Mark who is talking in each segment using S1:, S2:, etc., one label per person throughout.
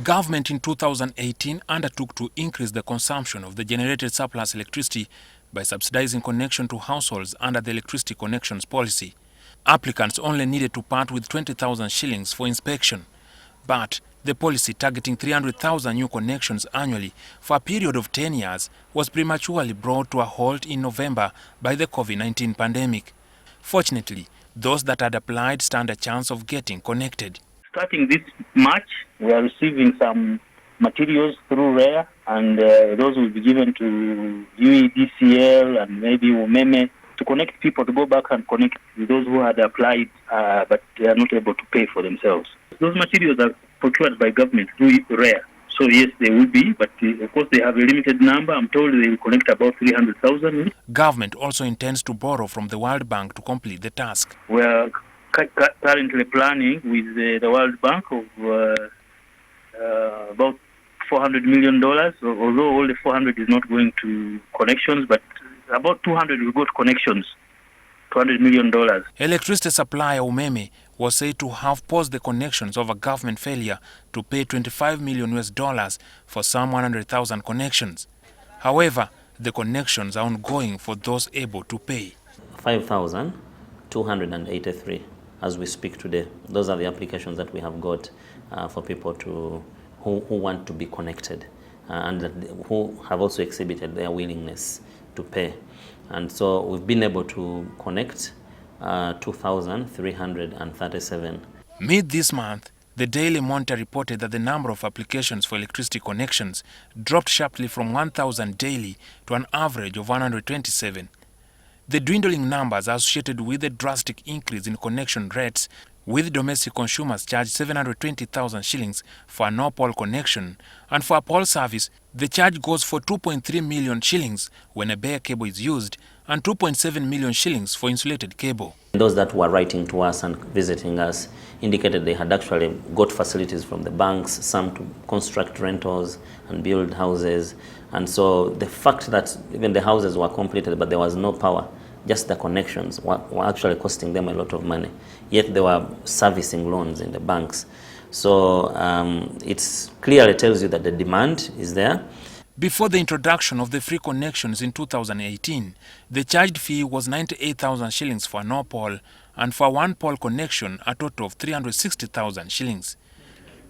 S1: Government in 2018 undertook to increase the consumption of the generated surplus electricity by subsidizing connection to households under the electricity connections policy. Applicants only needed to part with 20,000 shillings for inspection, but the policy targeting 300,000 new connections annually for a period of 10 years was prematurely brought to a halt in November by the COVID-19 pandemic. Fortunately, those that had applied stand a chance of getting connected.
S2: Starting this March, we are receiving some materials through RARE, and those will be given to UEDCL and maybe UMEME to connect people, to go back and connect those who had applied but they are not able to pay for themselves. Those materials are procured by government through RARE. So yes, they will be, but of course they have a limited number. I'm told they will connect about 300,000.
S1: Government also intends to borrow from the World Bank to complete the task.
S2: We are currently planning with the World Bank of about $400 million, although all the 400 is not going to connections, but about 200 will go to connections, $200 million.
S1: Electricity supplier UMEME was said to have paused the connections over government failure to pay $25 million for some 100,000 connections. However, the connections are ongoing for those able to pay.
S3: 5,283 as we speak today. Those are the applications that we have got for people who want to be connected and who have also exhibited their willingness to pay. And so we've been able to connect 2,337.
S1: Mid this month, the Daily Monitor reported that the number of applications for electricity connections dropped sharply from 1,000 daily to an average of 127. The dwindling numbers are associated with a drastic increase in connection rates, with domestic consumers charged 720,000 shillings for a no-pole connection, and for a pole service, the charge goes for 2.3 million shillings when a bare cable is used, and 2.7 million shillings for insulated cable.
S3: Those that were writing to us and visiting us indicated they had actually got facilities from the banks, some to construct rentals and build houses. And so the fact that even the houses were completed but there was no power, just the connections were actually costing them a lot of money. Yet they were servicing loans in the banks. So it clearly tells you that the demand is there.
S1: Before the introduction of the free connections in 2018, the charged fee was 98,000 shillings for a no-pole, and for a one-pole connection, a total of 360,000 shillings.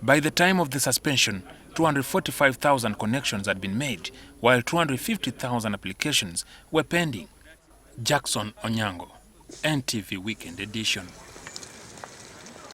S1: By the time of the suspension, 245,000 connections had been made, while 250,000 applications were pending. Jackson Onyango, NTV Weekend Edition.